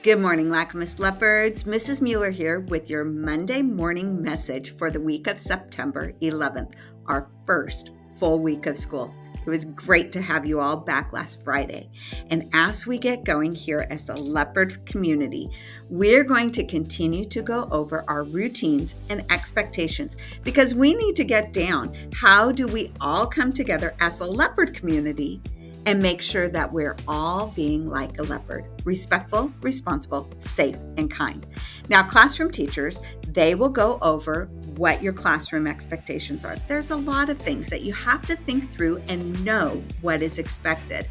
Good morning, Lacamas Leopards. Mrs. Mueller here with your Monday morning message for the week of September 11th, our first full week of school. It was great to have you all back last Friday. And as we get going here as a Leopard community, we're going to continue to go over our routines and expectations because we need to get down how do we all come together as a Leopard community and make sure that we're all being like a leopard, respectful, responsible, safe, and kind. Now, classroom teachers, they will go over what your classroom expectations are. There's a lot of things that you have to think through and know what is expected.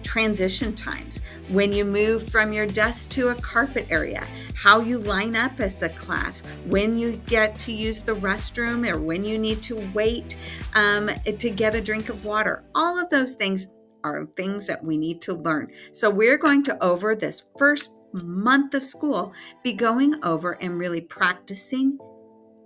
Transition times, when you move from your desk to a carpet area, how you line up as a class, when you get to use the restroom or when you need to wait to get a drink of water. All of those things are things that we need to learn. So we're going to, over this first month of school, be going over and really practicing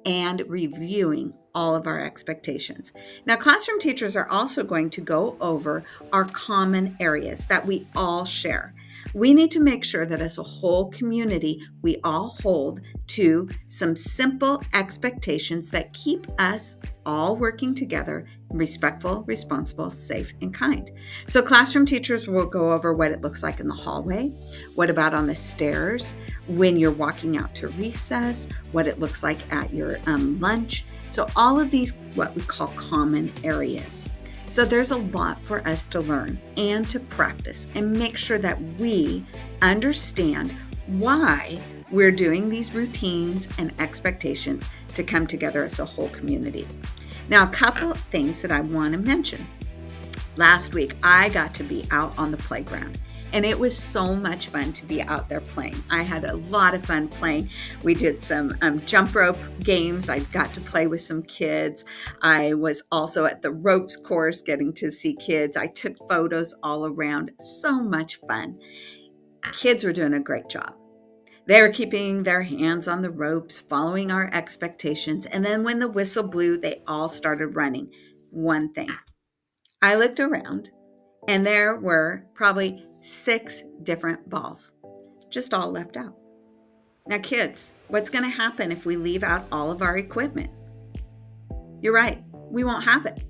and reviewing all of our expectations. Now, classroom teachers are also going to go over our common areas that we all share. We need to make sure that as a whole community, we all hold to some simple expectations that keep us all working together, respectful, responsible, safe, and kind. So classroom teachers will go over what it looks like in the hallway, what about on the stairs, when you're walking out to recess, what it looks like at your lunch. So all of these, what we call common areas. So there's a lot for us to learn and to practice and make sure that we understand why we're doing these routines and expectations to come together as a whole community. Now, a couple of things that I want to mention. Last week, I got to be out on the playground, and it was so much fun to be out there playing. I had a lot of fun playing. We did some jump rope games. I got to play with some kids. I was also at the ropes course getting to see kids. I took photos all around. So much fun. Kids were doing a great job. They were keeping their hands on the ropes, following our expectations. And then when the whistle blew, they all started running. One thing, I looked around and there were probably 6 different balls, just all left out. Now, kids, what's going to happen if we leave out all of our equipment? You're right, we won't have it.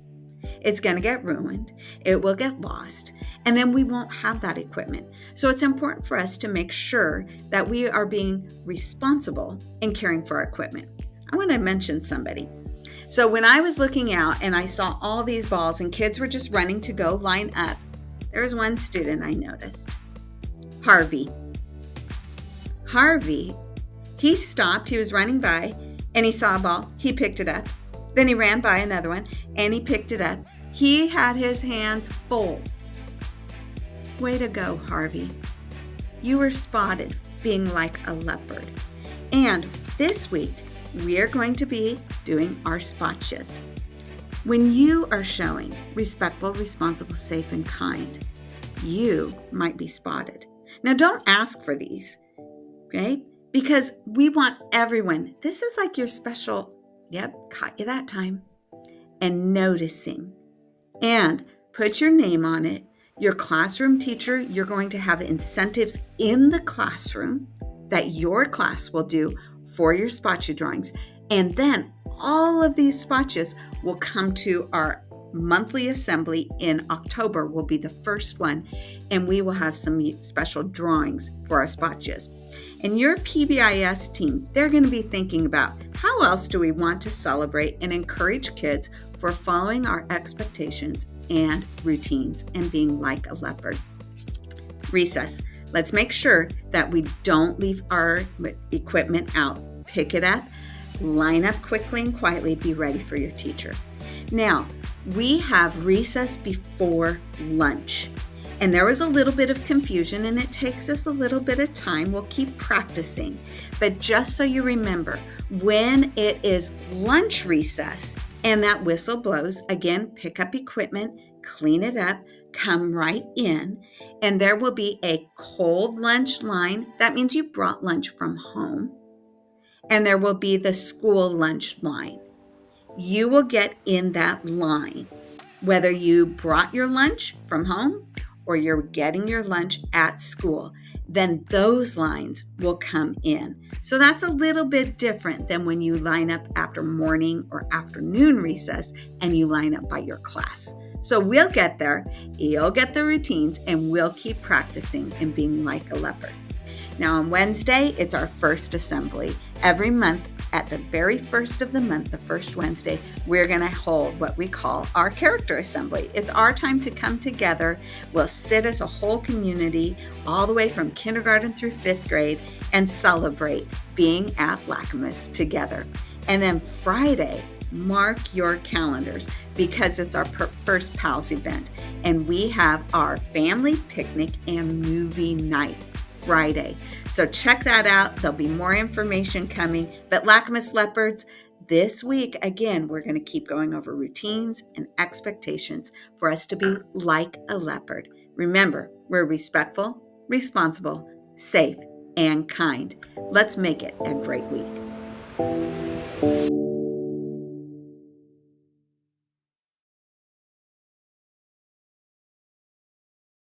It's going to get ruined, it will get lost, and then we won't have that equipment. So it's important for us to make sure that we are being responsible in caring for our equipment. I want to mention somebody. So when I was looking out and I saw all these balls and kids were just running to go line up, there was one student I noticed, Harvey. Harvey, he stopped, he was running by, and he saw a ball, he picked it up. Then he ran by another one, and he picked it up. He had his hands full. Way to go, Harvey. You were spotted being like a leopard. And this week, we are going to be doing our spotches. When you are showing respectful, responsible, safe, and kind, you might be spotted. Now, don't ask for these, okay? Because we want everyone. This is like your special, yep, caught you that time. And noticing. And put your name on it. Your classroom teacher, you're going to have incentives in the classroom that your class will do for your spotcha drawings. And then all of these spotches will come to our monthly assembly in October, will be the first one, and we will have some special drawings for our spotches. And your PBIS team, they're going to be thinking about how else do we want to celebrate and encourage kids for following our expectations and routines and being like a leopard. Recess. Let's make sure that we don't leave our equipment out. Pick it up, line up quickly and quietly, be ready for your teacher. Now, we have recess before lunch. And there was a little bit of confusion, and it takes us a little bit of time. We'll keep practicing. But just so you remember, when it is lunch recess and that whistle blows, again, pick up equipment, clean it up, come right in, and there will be a cold lunch line. That means you brought lunch from home. And there will be the school lunch line. You will get in that line, whether you brought your lunch from home or you're getting your lunch at school. then those lines will come in. So that's a little bit different than when you line up after morning or afternoon recess and you line up by your class. So we'll get there, you'll get the routines, and we'll keep practicing and being like a leopard. Now on Wednesday, it's our first assembly. Every month, at the very first of the month, the first Wednesday, we're going to hold what we call our character assembly. It's our time to come together. We'll sit as a whole community all the way from kindergarten through 5th grade and celebrate being at Lacamas together. And then Friday, mark your calendars because it's our first PALS event. And we have our family picnic and movie night Friday. So check that out. There'll be more information coming. But Lacamas Leopards, this week, again, we're going to keep going over routines and expectations for us to be like a leopard. Remember, we're respectful, responsible, safe, and kind. Let's make it a great week.